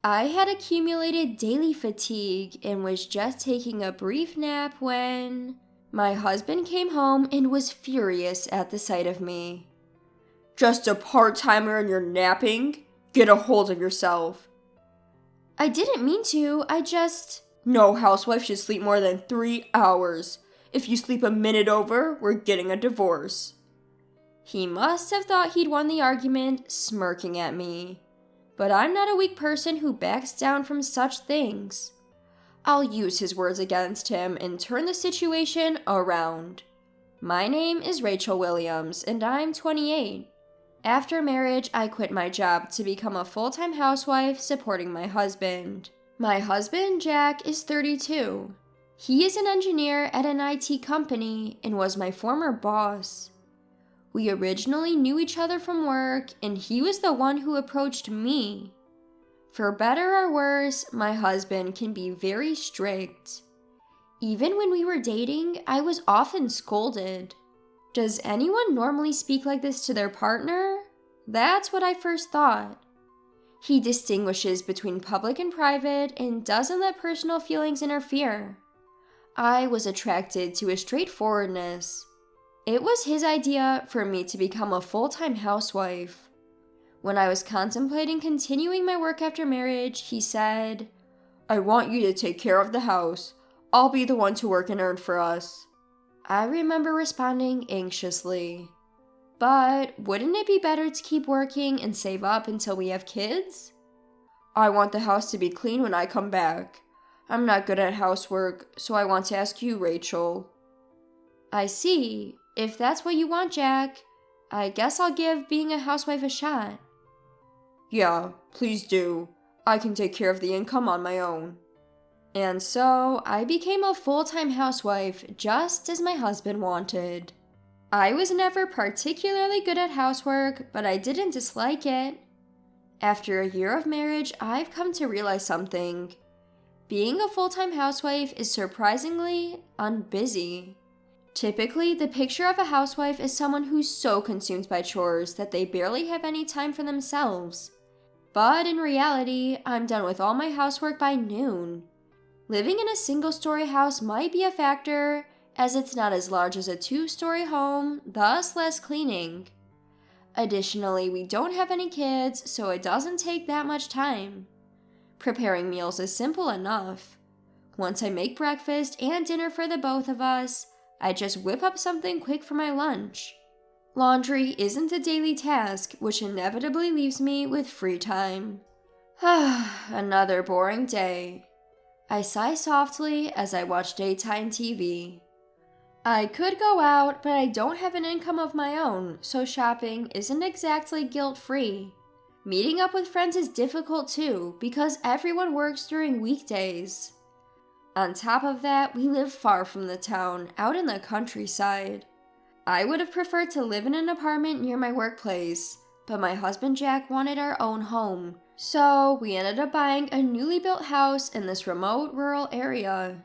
I had accumulated daily fatigue and was just taking a brief nap when my husband came home and was furious at the sight of me. "Just a part-timer and you're napping? Get a hold of yourself." I didn't mean to, No housewife should sleep more than 3 hours. If you sleep a minute over, we're getting a divorce. He must have thought he'd won the argument, smirking at me. But I'm not a weak person who backs down from such things. I'll use his words against him and turn the situation around. My name is Rachel Williams, and I'm 28. After marriage, I quit my job to become a full-time housewife supporting my husband. My husband, Jack, is 32. He is an engineer at an IT company and was my former boss. We originally knew each other from work, and he was the one who approached me. For better or worse, my husband can be very strict. Even when we were dating, I was often scolded. Does anyone normally speak like this to their partner? That's what I first thought. He distinguishes between public and private and doesn't let personal feelings interfere. I was attracted to his straightforwardness. It was his idea for me to become a full-time housewife. When I was contemplating continuing my work after marriage, he said, "I want you to take care of the house. I'll be the one to work and earn for us." I remember responding anxiously. But wouldn't it be better to keep working and save up until we have kids? "I want the house to be clean when I come back. I'm not good at housework, so I want to ask you, Rachel." I see. If that's what you want, Jack, I guess I'll give being a housewife a shot. "Yeah, please do. I can take care of the income on my own." And so I became a full-time housewife just as my husband wanted. I was never particularly good at housework, but I didn't dislike it. After a year of marriage, I've come to realize something. Being a full-time housewife is surprisingly unbusy. Typically, the picture of a housewife is someone who's so consumed by chores that they barely have any time for themselves. But in reality, I'm done with all my housework by noon. Living in a single-story house might be a factor, as it's not as large as a 2-story home, thus less cleaning. Additionally, we don't have any kids, so it doesn't take that much time. Preparing meals is simple enough. Once I make breakfast and dinner for the both of us, I just whip up something quick for my lunch. Laundry isn't a daily task, which inevitably leaves me with free time. Another boring day. I sigh softly as I watch daytime TV. I could go out, but I don't have an income of my own, so shopping isn't exactly guilt-free. Meeting up with friends is difficult too, because everyone works during weekdays. On top of that, we live far from the town, out in the countryside. I would have preferred to live in an apartment near my workplace, but my husband Jack wanted our own home, so we ended up buying a newly built house in this remote rural area.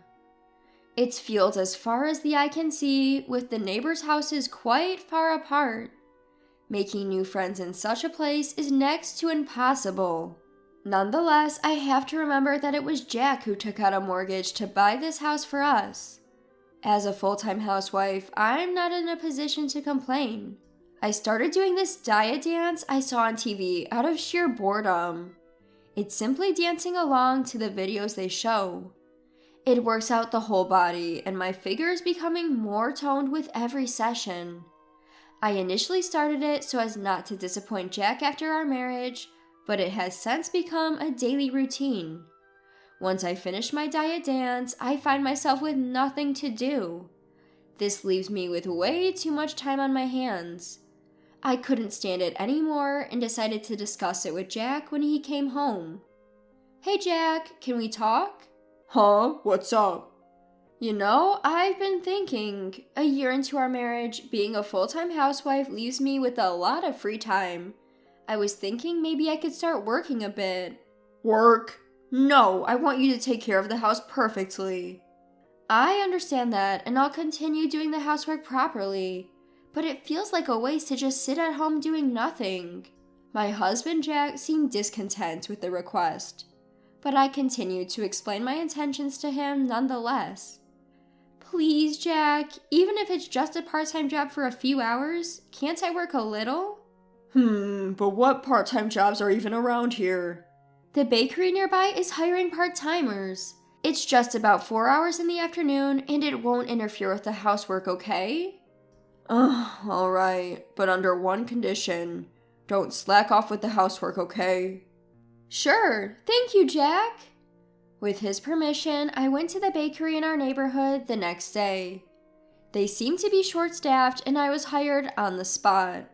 It's fields as far as the eye can see, with the neighbors' houses quite far apart. Making new friends in such a place is next to impossible. Nonetheless, I have to remember that it was Jack who took out a mortgage to buy this house for us. As a full-time housewife, I'm not in a position to complain. I started doing this diet dance I saw on TV out of sheer boredom. It's simply dancing along to the videos they show. It works out the whole body, and my figure is becoming more toned with every session. I initially started it so as not to disappoint Jack after our marriage, but it has since become a daily routine. Once I finish my diet dance, I find myself with nothing to do. This leaves me with way too much time on my hands. I couldn't stand it anymore and decided to discuss it with Jack when he came home. "Hey Jack, can we talk?" "Huh? What's up?" I've been thinking, a year into our marriage, being a full-time housewife leaves me with a lot of free time. I was thinking maybe I could start working a bit. "Work? No, I want you to take care of the house perfectly." I understand that, and I'll continue doing the housework properly, but it feels like a waste to just sit at home doing nothing. My husband Jack seemed discontent with the request. but I continued to explain my intentions to him nonetheless. Please, Jack, even if it's just a part-time job for a few hours, can't I work a little? But what part-time jobs are even around here? The bakery nearby is hiring part-timers. It's just about 4 hours in the afternoon, and it won't interfere with the housework, okay? Alright, but under one condition. Don't slack off with the housework, okay? Sure, thank you, Jack. With his permission, I went to the bakery in our neighborhood the next day. They seemed to be short-staffed, and I was hired on the spot.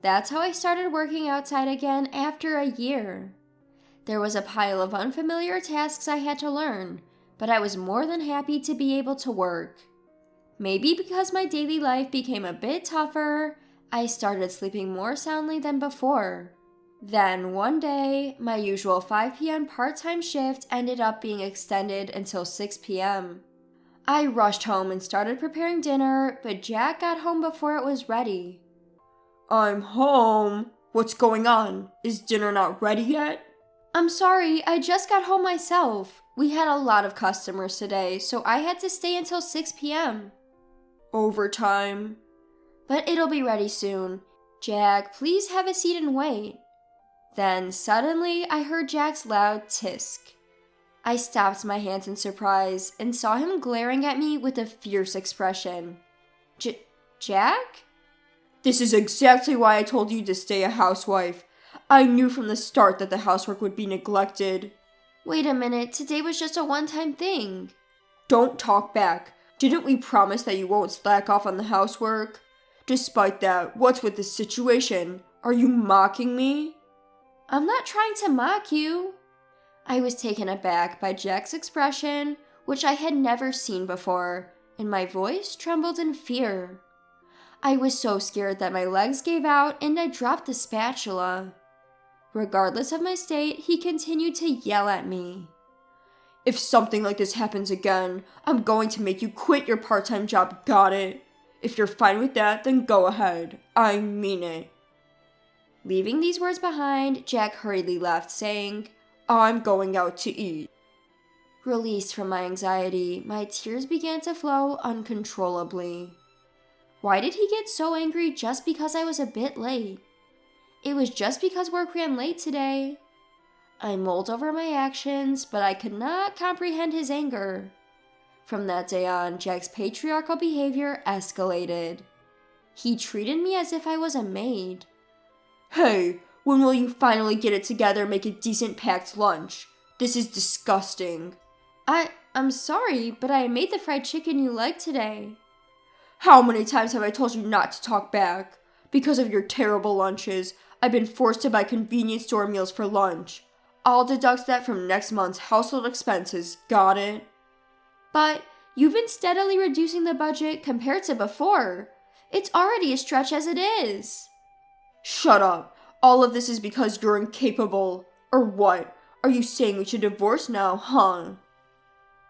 That's how I started working outside again after a year. There was a pile of unfamiliar tasks I had to learn, but I was more than happy to be able to work. Maybe because my daily life became a bit tougher, I started sleeping more soundly than before. Then, one day, my usual 5 p.m. part-time shift ended up being extended until 6 p.m. I rushed home and started preparing dinner, but Jack got home before it was ready. I'm home. What's going on? Is dinner not ready yet? I'm sorry, I just got home myself. We had a lot of customers today, so I had to stay until 6 p.m. Overtime. But it'll be ready soon. Jack, please have a seat and wait. Then, suddenly, I heard Jack's loud tisk. I stopped my hands in surprise and saw him glaring at me with a fierce expression. Jack? This is exactly why I told you to stay a housewife. I knew from the start that the housework would be neglected. Wait a minute, today was just a one-time thing. Don't talk back. Didn't we promise that you won't slack off on the housework? Despite that, what's with this situation? Are you mocking me? I'm not trying to mock you. I was taken aback by Jack's expression, which I had never seen before, and my voice trembled in fear. I was so scared that my legs gave out and I dropped the spatula. Regardless of my state, he continued to yell at me. If something like this happens again, I'm going to make you quit your part-time job, got it? If you're fine with that, then go ahead. I mean it. Leaving these words behind, Jack hurriedly left, saying, I'm going out to eat. Released from my anxiety, my tears began to flow uncontrollably. Why did he get so angry just because I was a bit late? It was just because work ran late today. I mulled over my actions, but I could not comprehend his anger. From that day on, Jack's patriarchal behavior escalated. He treated me as if I was a maid. Hey, when will you finally get it together and make a decent packed lunch? This is disgusting. I'm sorry, but I made the fried chicken you liked today. How many times have I told you not to talk back? Because of your terrible lunches, I've been forced to buy convenience store meals for lunch. I'll deduct that from next month's household expenses, got it? But you've been steadily reducing the budget compared to before. It's already a stretch as it is. Shut up. All of this is because you're incapable. Or what? Are you saying we should divorce now, huh?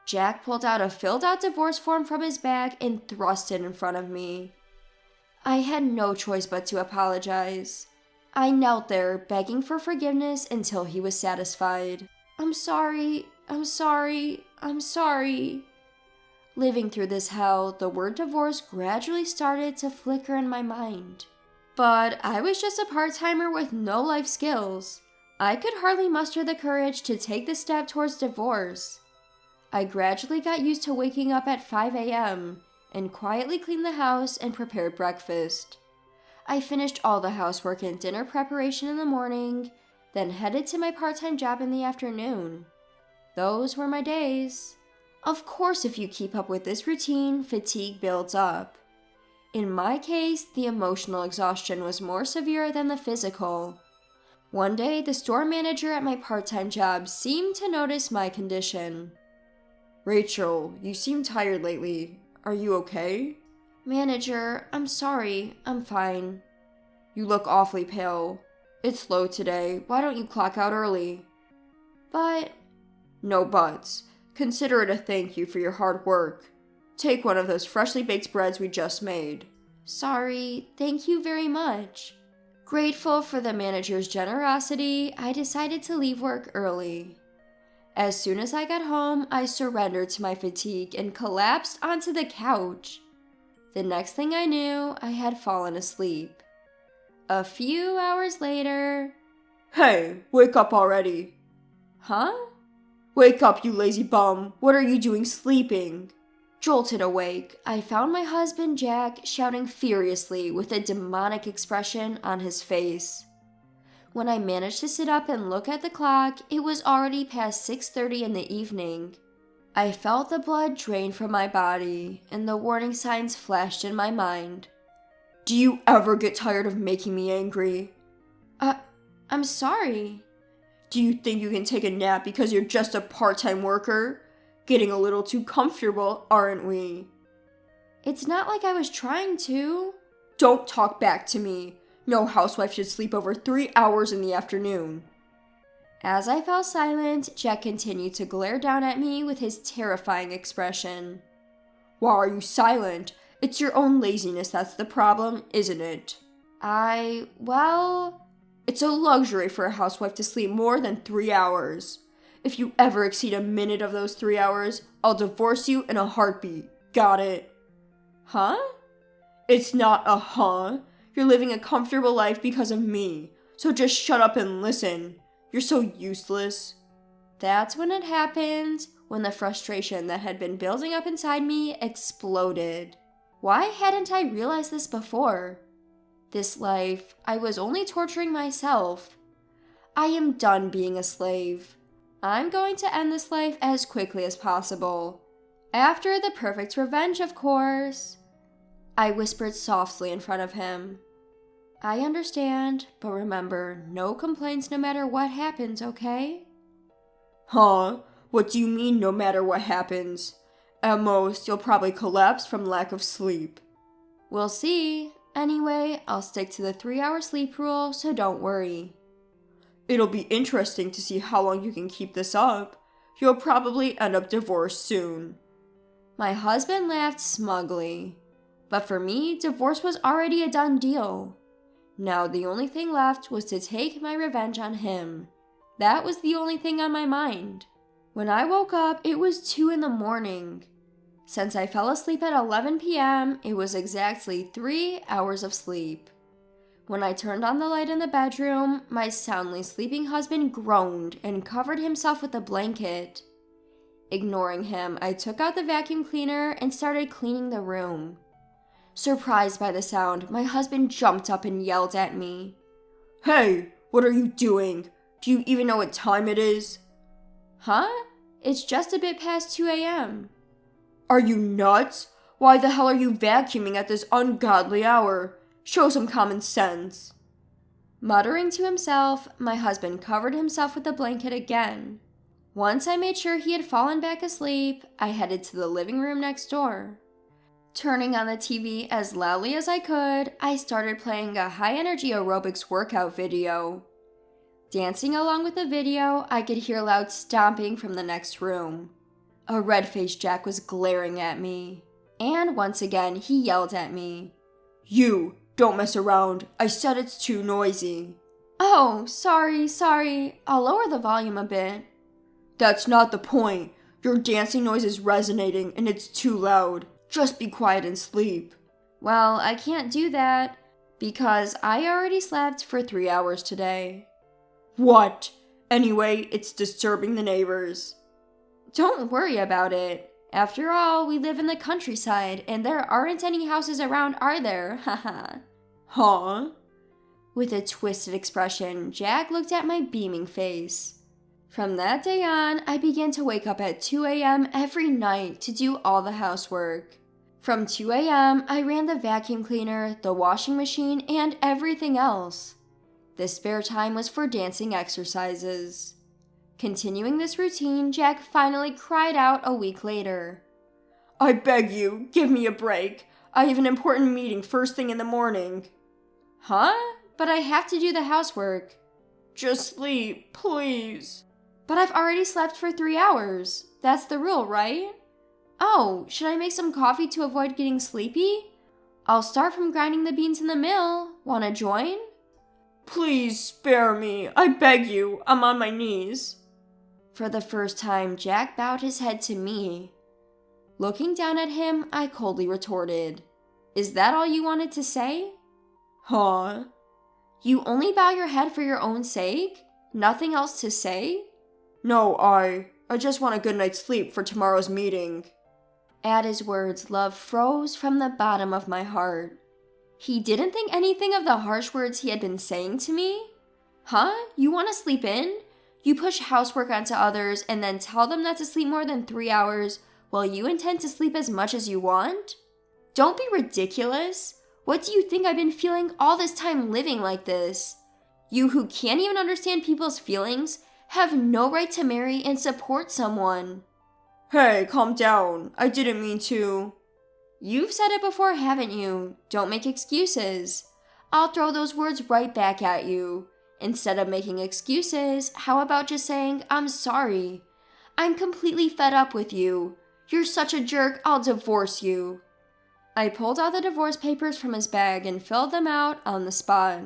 Jack pulled out a filled-out divorce form from his bag and thrust it in front of me. I had no choice but to apologize. I knelt there, begging for forgiveness until he was satisfied. I'm sorry. Living through this hell, the word divorce gradually started to flicker in my mind. But I was just a part-timer with no life skills. I could hardly muster the courage to take the step towards divorce. I gradually got used to waking up at 5 a.m. and quietly cleaned the house and prepared breakfast. I finished all the housework and dinner preparation in the morning, then headed to my part-time job in the afternoon. Those were my days. Of course, if you keep up with this routine, fatigue builds up. In my case, the emotional exhaustion was more severe than the physical. One day, the store manager at my part-time job seemed to notice my condition. Rachel, you seem tired lately. Are you okay? Manager, I'm sorry. I'm fine. You look awfully pale. It's slow today. Why don't you clock out early? But... No buts. Consider it a thank you for your hard work. Take one of those freshly baked breads we just made. Sorry, thank you very much. Grateful for the manager's generosity, I decided to leave work early. As soon as I got home, I surrendered to my fatigue and collapsed onto the couch. The next thing I knew, I had fallen asleep. A few hours later... Hey, wake up already. Huh? Wake up, you lazy bum. What are you doing sleeping? Jolted awake, I found my husband Jack shouting furiously with a demonic expression on his face. When I managed to sit up and look at the clock, it was already past 6:30 in the evening. I felt the blood drain from my body, and the warning signs flashed in my mind. Do you ever get tired of making me angry? I'm sorry. Do you think you can take a nap because you're just a part-time worker? Getting a little too comfortable, aren't we? It's not like I was trying to. Don't talk back to me. No housewife should sleep over 3 hours in the afternoon. As I fell silent, Jack continued to glare down at me with his terrifying expression. Why are you silent? It's your own laziness that's the problem, isn't it? It's a luxury for a housewife to sleep more than 3 hours. If you ever exceed a minute of those 3 hours, I'll divorce you in a heartbeat. Got it? Huh? It's not a huh. You're living a comfortable life because of me. So just shut up and listen. You're so useless. That's when it happened, when the frustration that had been building up inside me exploded. Why hadn't I realized this before? This life, I was only torturing myself. I am done being a slave. I'm going to end this life as quickly as possible. After the perfect revenge, of course. I whispered softly in front of him. I understand, but remember, no complaints no matter what happens, okay? Huh? What do you mean no matter what happens? At most, you'll probably collapse from lack of sleep. We'll see. Anyway, I'll stick to the 3-hour sleep rule, so don't worry. It'll be interesting to see how long you can keep this up. You'll probably end up divorced soon. My husband laughed smugly. But for me, divorce was already a done deal. Now the only thing left was to take my revenge on him. That was the only thing on my mind. When I woke up, it was 2 in the morning. Since I fell asleep at 11 p.m., it was exactly 3 hours of sleep. When I turned on the light in the bedroom, my soundly sleeping husband groaned and covered himself with a blanket. Ignoring him, I took out the vacuum cleaner and started cleaning the room. Surprised by the sound, my husband jumped up and yelled at me. Hey, what are you doing? Do you even know what time it is? Huh? It's just a bit past 2 a.m. Are you nuts? Why the hell are you vacuuming at this ungodly hour? Show some common sense. Muttering to himself, my husband covered himself with the blanket again. Once I made sure he had fallen back asleep, I headed to the living room next door. Turning on the TV as loudly as I could, I started playing a high-energy aerobics workout video. Dancing along with the video, I could hear loud stomping from the next room. A red-faced Jack was glaring at me. And once again, he yelled at me. You, don't mess around. I said it's too noisy. Oh, sorry. I'll lower the volume a bit. That's not the point. Your dancing noise is resonating and it's too loud. Just be quiet and sleep. Well, I can't do that because I already slept for 3 hours today. What? Anyway, it's disturbing the neighbors. Don't worry about it. After all, we live in the countryside and there aren't any houses around, are there? Haha. Huh? With a twisted expression, Jack looked at my beaming face. From that day on, I began to wake up at 2 a.m. every night to do all the housework. From 2 a.m., I ran the vacuum cleaner, the washing machine, and everything else. The spare time was for dancing exercises. Continuing this routine, Jack finally cried out a week later. I beg you, give me a break. I have an important meeting first thing in the morning. Huh? But I have to do the housework. Just sleep, please. But I've already slept for 3 hours. That's the rule, right? Oh, should I make some coffee to avoid getting sleepy? I'll start from grinding the beans in the mill. Wanna join? Please spare me. I beg you. I'm on my knees. For the first time, Jack bowed his head to me. Looking down at him, I coldly retorted, "Is that all you wanted to say?" Huh? You only bow your head for your own sake? Nothing else to say? No, I just want a good night's sleep for tomorrow's meeting. At his words, love froze from the bottom of my heart. He didn't think anything of the harsh words he had been saying to me? Huh? You want to sleep in? You push housework onto others and then tell them not to sleep more than 3 hours while you intend to sleep as much as you want? Don't be ridiculous. What do you think I've been feeling all this time living like this? You who can't even understand people's feelings have no right to marry and support someone. Hey, calm down. I didn't mean to. You've said it before, haven't you? Don't make excuses. I'll throw those words right back at you. Instead of making excuses, how about just saying, "I'm sorry. I'm completely fed up with you. You're such a jerk, I'll divorce you." I pulled out the divorce papers from his bag and filled them out on the spot.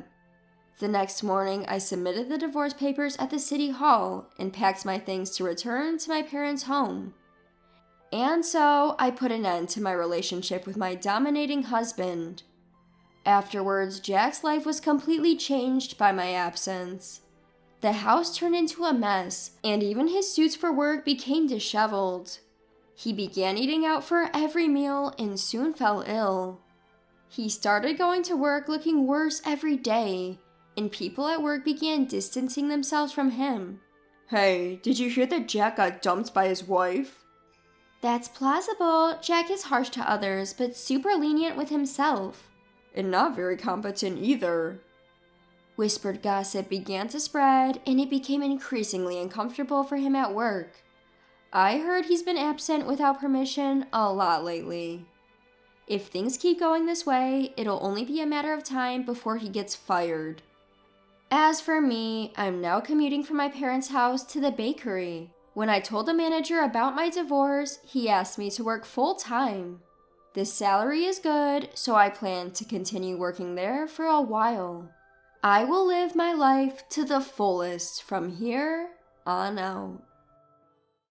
The next morning, I submitted the divorce papers at the city hall and packed my things to return to my parents' home. And so, I put an end to my relationship with my dominating husband. Afterwards, Jack's life was completely changed by my absence. The house turned into a mess, and even his suits for work became disheveled. He began eating out for every meal and soon fell ill. He started going to work looking worse every day, and people at work began distancing themselves from him. Hey, did you hear that Jack got dumped by his wife? That's plausible. Jack is harsh to others, but super lenient with himself. And not very competent either. Whispered gossip began to spread, and it became increasingly uncomfortable for him at work. I heard he's been absent without permission a lot lately. If things keep going this way, it'll only be a matter of time before he gets fired. As for me, I'm now commuting from my parents' house to the bakery. When I told the manager about my divorce, he asked me to work full-time. The salary is good, so I plan to continue working there for a while. I will live my life to the fullest from here on out.